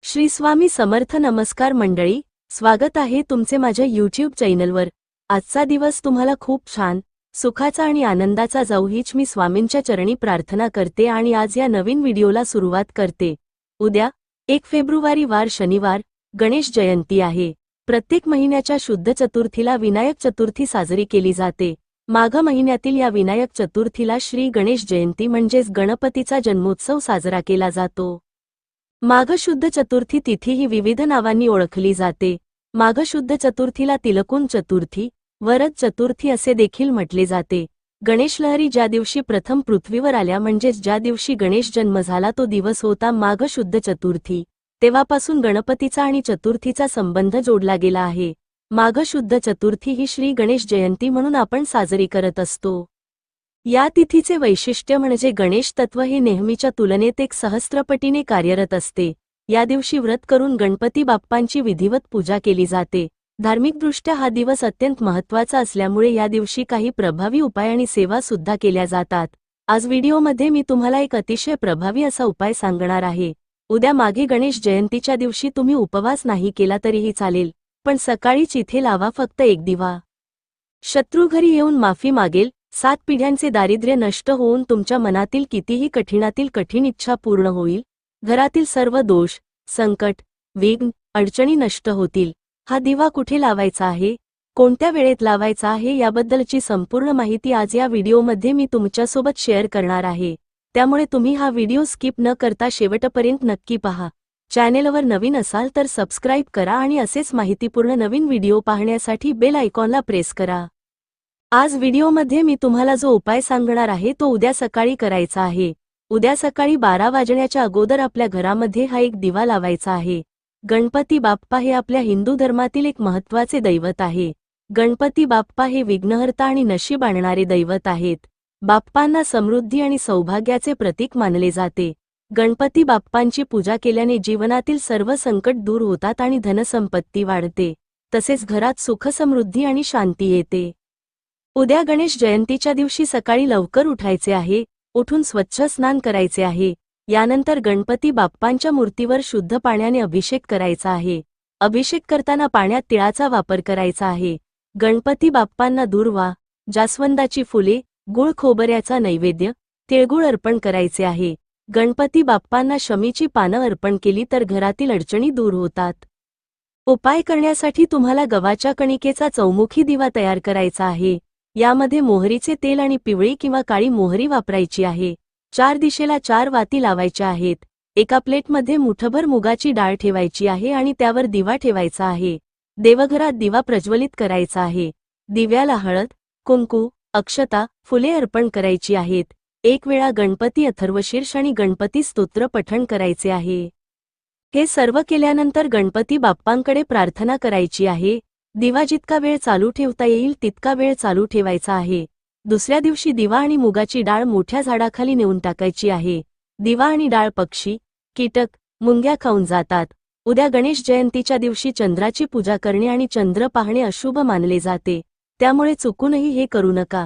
श्री स्वामी समर्थ. नमस्कार मंडळी, स्वागत आहे तुमचे माझ्या यूट्यूब चॅनलवर. आजचा दिवस तुम्हाला खूप छान, सुखाचा आणि आनंदाचा जाऊ हीच मी स्वामींच्या चरणी प्रार्थना करते आणि आज या नवीन व्हिडिओला सुरुवात करते. उद्या 1 फेब्रुवारी वार शनिवार, गणेश जयंती आहे. प्रत्येक महिन्याच्या शुद्ध चतुर्थीला विनायक चतुर्थी साजरी केली जाते. माघ महिन्यातील या विनायक चतुर्थीला श्री गणेश जयंती म्हणजेच गणपतीचा जन्मोत्सव साजरा केला जातो. माघ शुद्ध चतुर्थी तिथी ही विविध नावांनी ओळखली जाते. माघ शुद्ध चतुर्थीला तिलकुन चतुर्थी, वरद चतुर्थी असे देखील म्हटले जाते. गणेश लहरी ज्या दिवशी प्रथम पृथ्वीवर आल्या म्हणजेच ज्या दिवशी गणेश जन्म झाला तो दिवस होता माघ शुद्ध चतुर्थी. तेव्हापासून गणपतीचा आणि चतुर्थीचा संबंध जोडला गेला आहे. माघ शुद्ध चतुर्थी ही श्री गणेश जयंती म्हणून आपण साजरी करत असतो. या तिथीचे वैशिष्ट्य म्हणजे गणेश तत्व हे नेहमीच्या तुलनेत एक सहस्त्रपटीने कार्यरत असते. या दिवशी व्रत करून गणपती बाप्पांची विधिवत पूजा केली जाते. धार्मिकदृष्ट्या हा दिवस अत्यंत महत्त्वाचा असल्यामुळे या दिवशी काही प्रभावी उपाय आणि सेवा सुद्धा केल्या जातात. आज व्हिडिओमध्ये मी तुम्हाला एक अतिशय प्रभावी असा उपाय सांगणार आहे. उद्या माघी गणेश जयंतीच्या दिवशी तुम्ही उपवास नाही केला तरीही चालेल, पण सकाळीच इथे लावा फक्त एक दिवा. शत्रू घरी येऊन माफी मागेल. 7 पिढ्यांचे दारिद्र्य नष्ट होऊन तुमच्या मनातील कितीही कठीणातील कठीण इच्छा पूर्ण होईल. घरातील सर्व दोष, संकट, विघ्न, अडचणी नष्ट होतील. हा दिवा कुठे लावायचा आहे, कोणत्या वेळेत लावायचा आहे याबद्दलची संपूर्ण माहिती आज या व्हिडिओमध्ये मी तुमच्यासोबत शेअर करणार आहे. त्यामुळे तुम्ही हा व्हिडिओ स्किप न करता शेवटपर्यंत नक्की पहा. चॅनेलवर नवीन असाल तर सबस्क्राईब करा आणि असेच माहितीपूर्ण नवीन व्हिडिओ पाहण्यासाठी बेल आयकॉनला प्रेस करा. आज व्हिडिओमध्ये मी तुम्हाला जो उपाय सांगणार आहे तो उद्या सकाळी करायचा आहे. उद्या सकाळी 12 वाजण्याच्या अगोदर आपल्या घरामध्ये हा एक दिवा लावायचा आहे. गणपती बाप्पा हे आपल्या हिंदू धर्मातील एक महत्त्वाचे दैवत आहे. गणपती बाप्पा हे विघ्नहर्ता आणि नशीब आणणारे दैवत आहेत. बाप्पांना समृद्धी आणि सौभाग्याचे प्रतीक मानले जाते. गणपती बाप्पांची पूजा केल्याने जीवनातील सर्व संकट दूर होतात आणि धनसंपत्ती वाढते. तसेच घरात सुखसमृद्धी आणि शांती येते. उद्या गणेश जयंतीच्या दिवशी सकाळी लवकर उठायचे आहे. उठून स्वच्छ स्नान करायचे आहे. यानंतर गणपती बाप्पांच्या मूर्तीवर शुद्ध पाण्याने अभिषेक करायचा आहे. अभिषेक करताना पाण्यात तिळाचा वापर करायचा आहे. गणपती बाप्पांना दूर्वा, जास्वंदाची फुले, गुळ खोबऱ्याचा नैवेद्य, तिळगुळ अर्पण करायचे आहे. गणपती बाप्पांना शमीची पानं अर्पण केली तर घरातील अडचणी दूर होतात. उपाय करण्यासाठी तुम्हाला गव्हाच्या कणिकेचा चौमुखी दिवा तयार करायचा आहे. यामध्ये मोहरीचे तेल आणि पिवळी किंवा काळी मोहरी वापरायची आहे. 4 दिशेला 4 वाती लावायच्या आहेत. एका प्लेटमध्ये मुठभर मुगाची डाळ ठेवायची आहे आणि त्यावर दिवा ठेवायचा आहे. देवघरात दिवा प्रज्वलित करायचा आहे. दिव्याला हळद, कुंकू, अक्षता, फुले अर्पण करायची आहेत. 1 वेळा गणपती अथर्वशीर्ष आणि गणपती स्तोत्र पठण करायचे आहे. हे सर्व केल्यानंतर गणपती बाप्पांकडे प्रार्थना करायची आहे. दिवा जितका वेळ चालू ठेवता येईल तितका वेळ चालू ठेवायचा आहे. दुसऱ्या दिवशी दिवा आणि मुगाची डाळ मोठ्या झाडाखाली नेऊन टाकायची आहे. दिवा आणि डाळ पक्षी, कीटक, मुंग्या खाऊन जातात. उद्या गणेश जयंतीच्या दिवशी चंद्राची पूजा करणे आणि चंद्र पाहणे अशुभ मानले जाते. त्यामुळे चुकूनही हे करू नका.